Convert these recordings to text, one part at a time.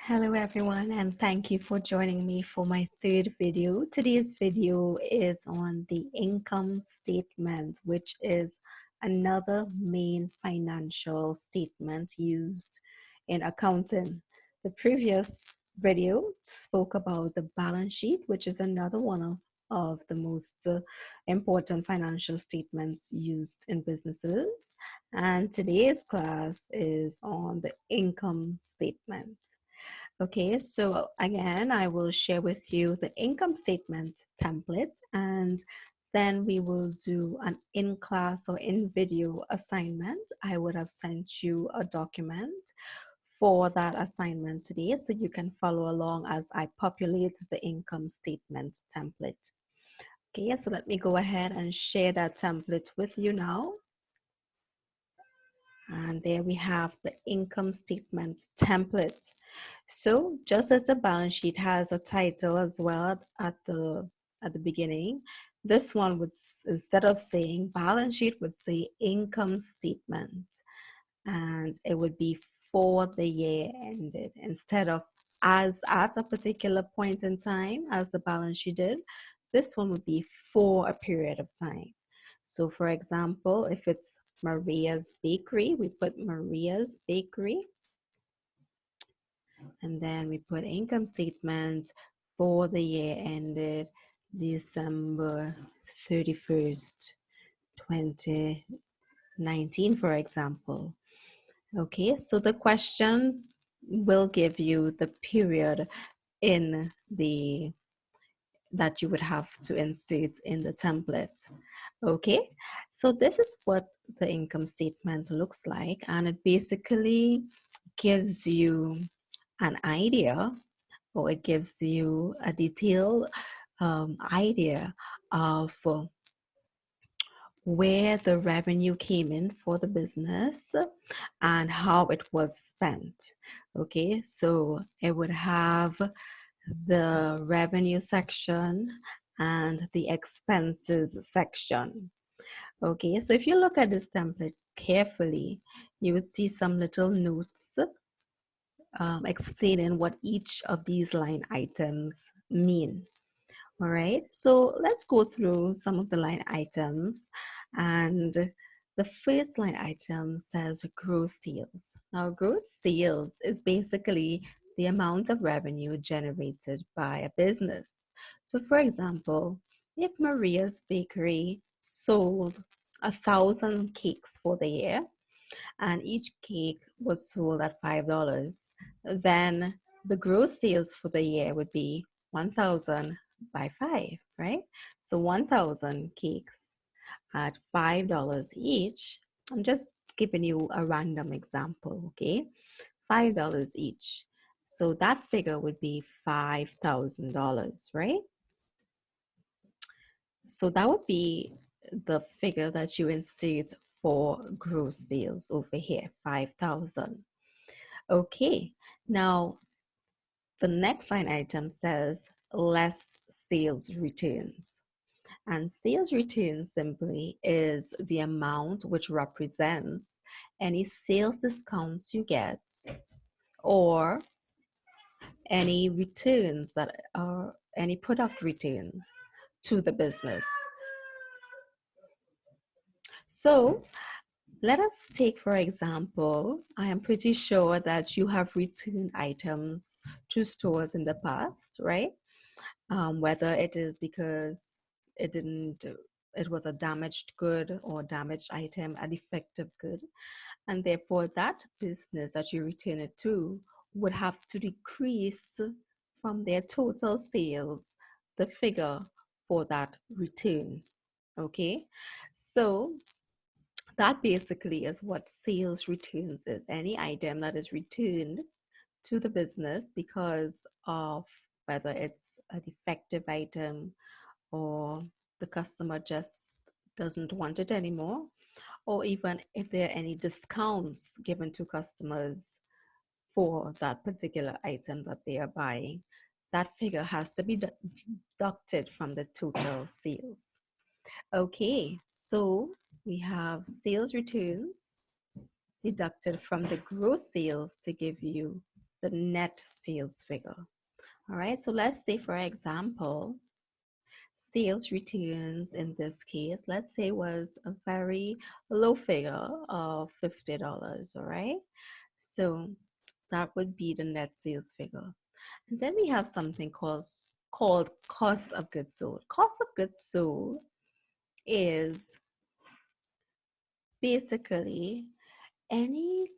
Hello everyone, and thank you for joining me for my third video. Today's video is on the income statement, which is another main financial statement used in accounting. The previous video spoke about the balance sheet, which is another one of the most important financial statements used in businesses. And today's class is on the income statement. Okay, so again, I will share with you the income statement template, and then we will do an in-class or in-video assignment. I would have sent you a document for that assignment today, so you can follow along as I populate the income statement template. Okay, so let me go ahead and share that template with you now. And there we have the income statement template. So just as the balance sheet has a title as well at the beginning, this one would, instead of saying balance sheet, would say income statement, and it would be for the year ended instead of as at a particular point in time as the balance sheet did. This one would be for a period of time. So for example, if it's Maria's Bakery, we put Maria's Bakery, and then we put income statement for the year ended December 31st, 2019, for example. Okay, so the question will give you the period in the that you would have to insert in the template. Okay, so this is what the income statement looks like, and it basically gives you an idea, or it gives you a detailed idea of where the revenue came in for the business and how it was spent. Okay, so it would have the revenue section and the expenses section. Okay, so if you look at this template carefully, you would see some little notes explaining what each of these line items mean. All right, so let's go through some of the line items. And the first line item says gross sales. Now, gross sales is basically the amount of revenue generated by a business. So, for example, if Maria's Bakery sold 1,000 cakes for the year, and each cake was sold at $5, then the gross sales for the year would be 1,000 by 5, right? So 1,000 cakes at $5 each. I'm just giving you a random example, okay? $5 each. So that figure would be $5,000, right? So that would be the figure that you insert for gross sales over here, 5,000. Okay, now the next line item says less sales returns. And sales returns simply is the amount which represents any sales discounts you get or any returns that are any product returns to the business. So let us take, for example, I am pretty sure that you have returned items to stores in the past, right? Whether it is because it didn't, it was a damaged good or damaged item, a defective good, and therefore that business that you return it to would have to decrease from their total sales the figure for that return. Okay, so that basically is what sales returns is. Any item that is returned to the business because of whether it's a defective item or the customer just doesn't want it anymore, or even if there are any discounts given to customers for that particular item that they are buying, that figure has to be deducted from the total sales. Okay, so we have sales returns deducted from the gross sales to give you the net sales figure. All right, so let's say, for example, sales returns in this case, let's say, was a very low figure of $50, all right? So that would be the net sales figure. And then we have something called cost of goods sold. Cost of goods sold is basically any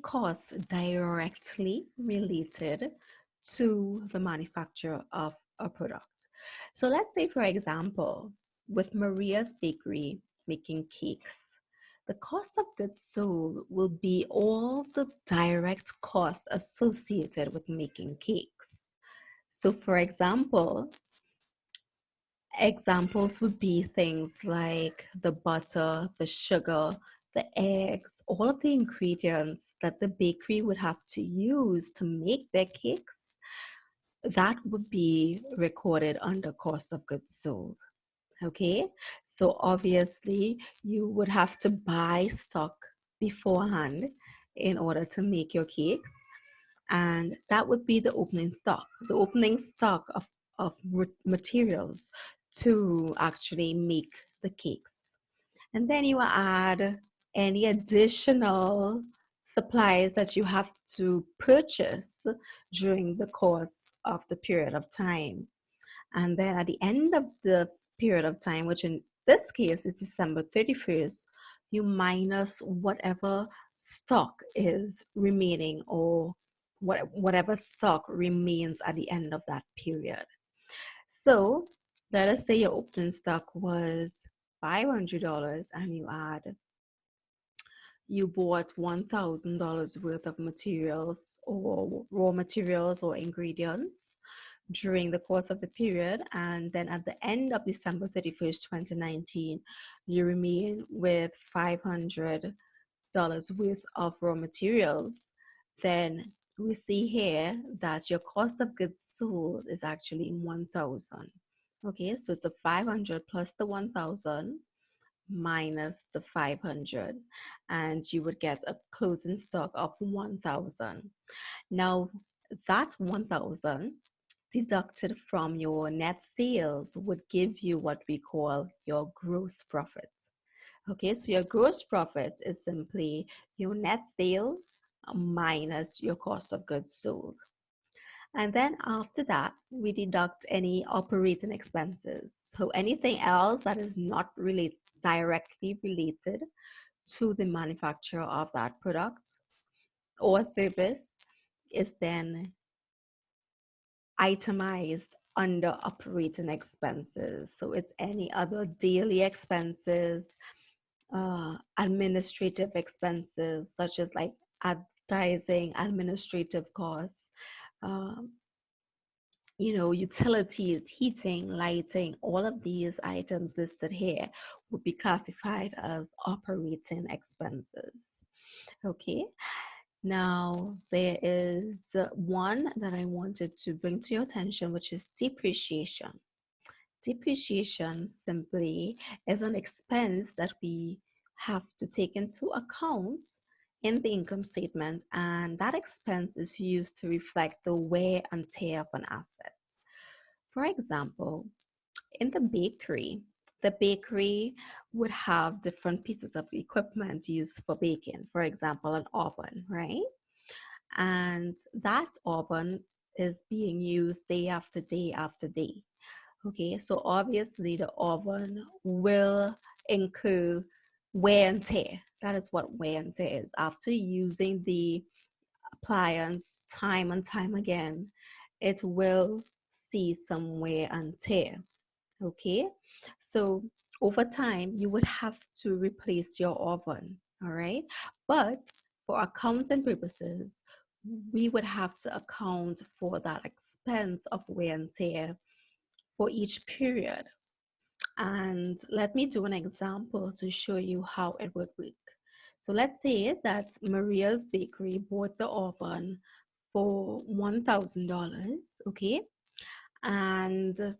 cost directly related to the manufacture of a product. So let's say, for example, with Maria's Bakery making cakes, the cost of goods sold will be all the direct costs associated with making cakes. So for examples would be things like the butter, the sugar, the eggs, all of the ingredients that the bakery would have to use to make their cakes. That would be recorded under cost of goods sold. Okay, so obviously you would have to buy stock beforehand in order to make your cakes, and that would be the opening stock, of materials to actually make the cakes. And then you add any additional supplies that you have to purchase during the course of the period of time. And then at the end of the period of time, which in this case is December 31st, you minus whatever stock is remaining, or whatever stock remains at the end of that period. So let us say your opening stock was $500 and you bought $1,000 worth of materials or raw materials or ingredients during the course of the period, and then at the end of December 31st, 2019, you remain with $500 worth of raw materials. Then we see here that your cost of goods sold is actually 1,000. Okay, so it's the 500 plus the 1,000 minus the 500, and you would get a closing stock of 1,000. Now that 1,000 deducted from your net sales would give you what we call your gross profit. Okay, so your gross profit is simply your net sales minus your cost of goods sold. And then after that, we deduct any operating expenses. So anything else that is not directly related to the manufacture of that product or service is then itemized under operating expenses. So it's any other daily expenses, administrative expenses, such as like advertising, administrative costs, um, utilities, heating, lighting, all of these items listed here would be classified as operating expenses. Okay, now there is one that I wanted to bring to your attention, which is depreciation. Depreciation simply is an expense that we have to take into account in the income statement, and that expense is used to reflect the wear and tear of an asset. For example, in the bakery would have different pieces of equipment used for baking. For example, an oven, right? And that oven is being used day after day after day. Okay, so obviously the oven will incur wear and tear. That is what wear and tear is. After using the appliance time and time again, it will see some wear and tear. Okay, so over time, you would have to replace your oven. All right, but for accounting purposes, we would have to account for that expense of wear and tear for each period. And let me do an example to show you how it would work. So let's say that Maria's Bakery bought the oven for $1,000, okay? And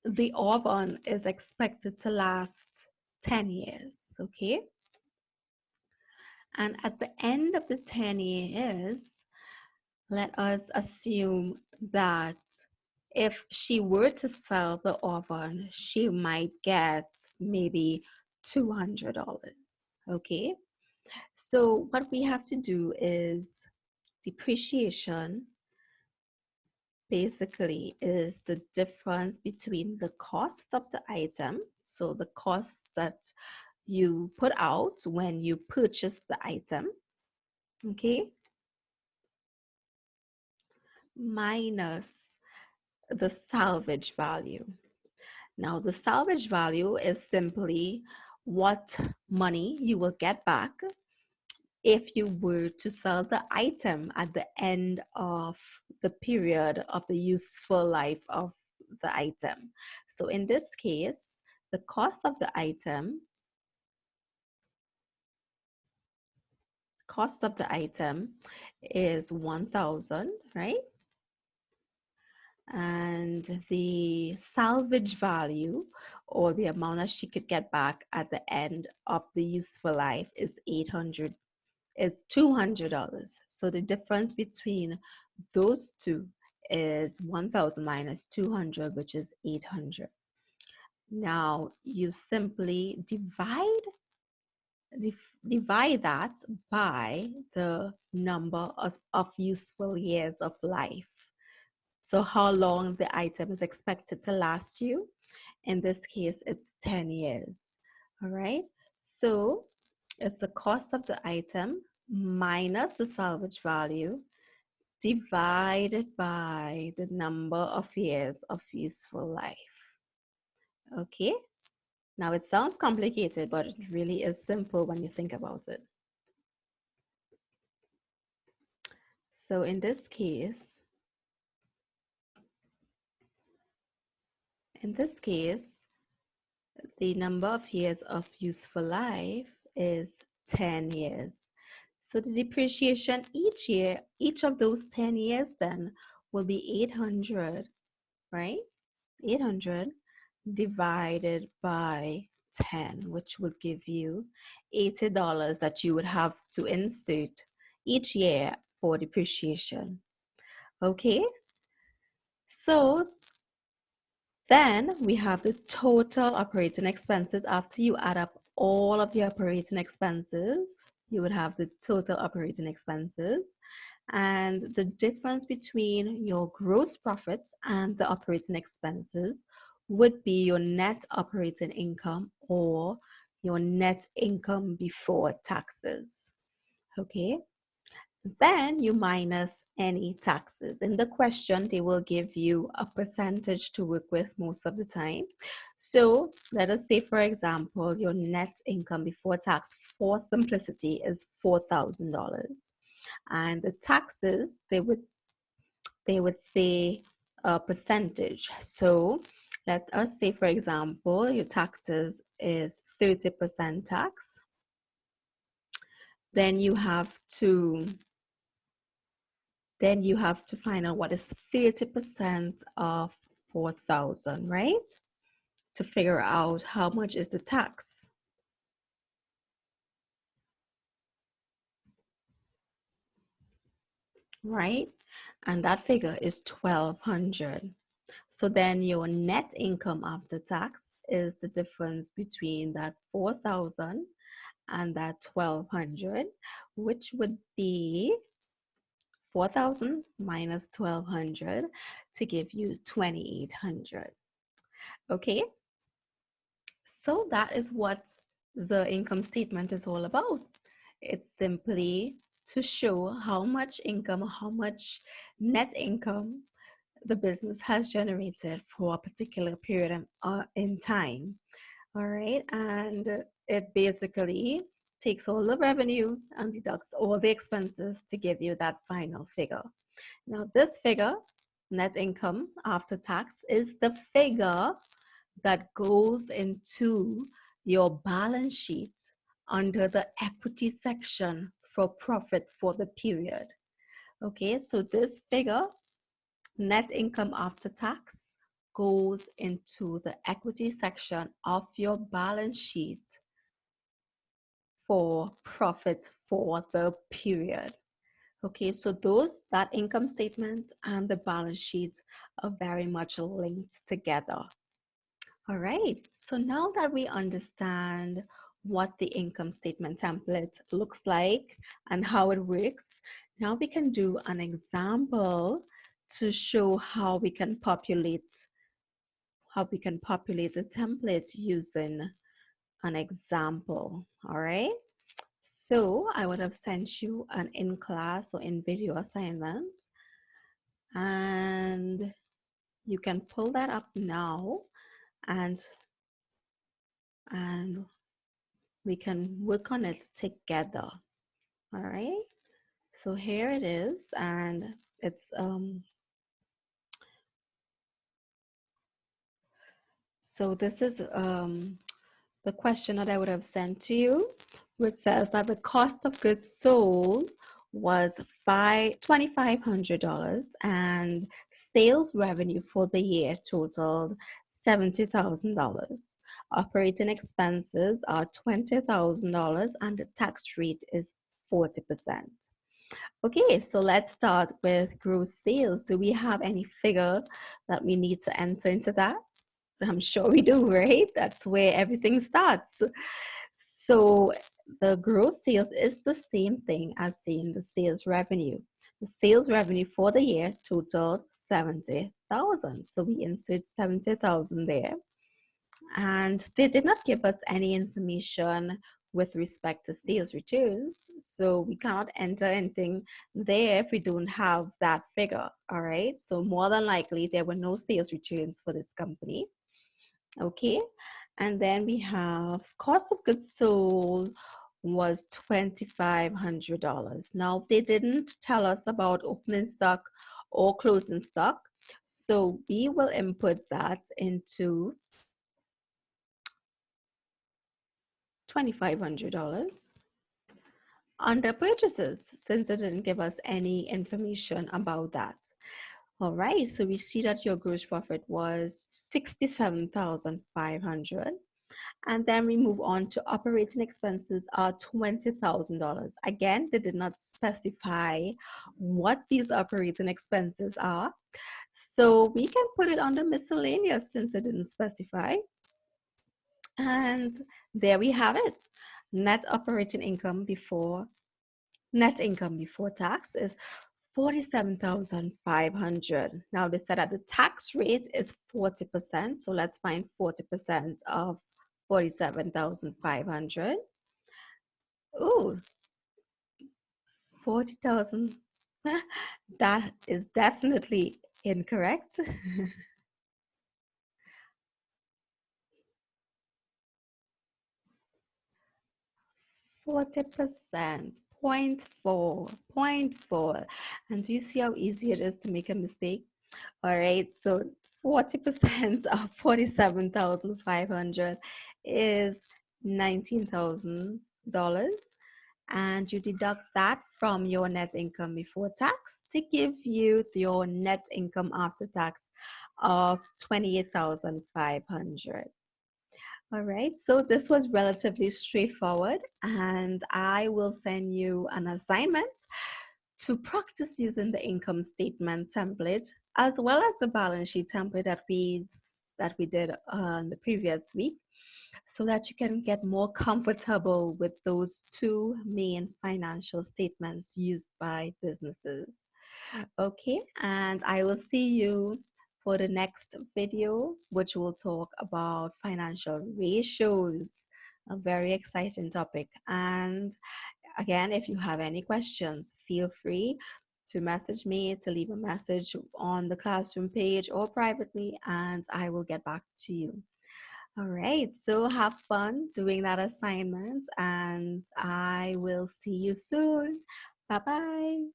the oven is expected to last 10 years, okay? And at the end of the 10 years, Let us assume that if she were to sell the oven, she might get maybe $200. Okay, so what we have to do is depreciation basically is the difference between the cost of the item, so the cost that you put out when you purchase the item, okay, minus the salvage value. Now, the salvage value is simply what money you will get back if you were to sell the item at the end of the period of the useful life of the item. So in this case, the cost of the item is 1,000, right? And the salvage value, or the amount that she could get back at the end of the useful life, is $200. So the difference between those two is 1,000 minus 200, which is 800. Now you simply divide that by the number of useful years of life. So how long the item is expected to last you. In this case, it's 10 years. All right. So it's the cost of the item minus the salvage value divided by the number of years of useful life. Okay. Now it sounds complicated, but it really is simple when you think about it. So in this case, the number of years of useful life is 10 years. So the depreciation each year, each of those 10 years then will be 800, right? 800 divided by 10, which would give you $80 that you would have to insert each year for depreciation. Okay, so then we have the total operating expenses. After you add up all of the operating expenses, you would have the total operating expenses. And the difference between your gross profits and the operating expenses would be your net operating income or your net income before taxes. Okay, then you minus any taxes. In the question, they will give you a percentage to work with most of the time. So let us say, for example, your net income before tax for simplicity is $4,000. And the taxes, they would say a percentage. So let us say, for example, your taxes is 30% tax. Then you have to find out what is 30% of 4,000, right? To figure out how much is the tax. Right? And that figure is 1,200. So then your net income after tax is the difference between that 4,000 and that 1,200, which would be 4,000 minus 1,200 to give you 2,800. Okay, so that is what the income statement is all about. It's simply to show how much income, how much net income the business has generated for a particular period in time. All right, and it basically takes all the revenue and deducts all the expenses to give you that final figure. Now, this figure, net income after tax, is the figure that goes into your balance sheet under the equity section for profit for the period. Okay, so this figure, net income after tax, goes into the equity section of your balance sheet for profit for the period. Okay, so that income statement and the balance sheet are very much linked together. All right, so now that we understand what the income statement template looks like and how it works, now we can do an example to show how we can populate the template using an example. All right, so I would have sent you an in-class or in-video assignment, and you can pull that up now, and and we can work on it together. All right, so here it is, and it's so this is the question that I would have sent to you, which says that the cost of goods sold was $2,500 and sales revenue for the year totaled $70,000. Operating expenses are $20,000 and the tax rate is 40%. Okay, so let's start with gross sales. Do we have any figure that we need to enter into that? I'm sure we do, right? That's where everything starts. So the gross sales is the same thing as saying the sales revenue. The sales revenue for the year totaled 70,000. So we insert 70,000 there. And they did not give us any information with respect to sales returns. So we cannot enter anything there if we don't have that figure. All right. So more than likely, there were no sales returns for this company. Okay, and then we have cost of goods sold was $2,500. Now they didn't tell us about opening stock or closing stock, so we will input that into $2,500 under purchases, since it didn't give us any information about that. All right, so we see that your gross profit was 67,500. And then we move on to operating expenses are $20,000. Again, they did not specify what these operating expenses are. So we can put it under miscellaneous since it didn't specify. And there we have it. Net income before tax is 47,500. Now they said that the tax rate is 40%. So let's find 40% of 47,500. Oh, 40,000. That is definitely incorrect. 40%, 0.4. And do you see how easy it is to make a mistake? All right, so 40% of 47,500 is $19,000. And you deduct that from your net income before tax to give you your net income after tax of 28,500. All right, so this was relatively straightforward, and I will send you an assignment to practice using the income statement template as well as the balance sheet template that we did on the previous week, so that you can get more comfortable with those two main financial statements used by businesses. Okay, and I will see you for the next video, which will talk about financial ratios, a very exciting topic. And again, if you have any questions, feel free to message me, to leave a message on the classroom page or privately, and I will get back to you. All right, so have fun doing that assignment, and I will see you soon. Bye bye.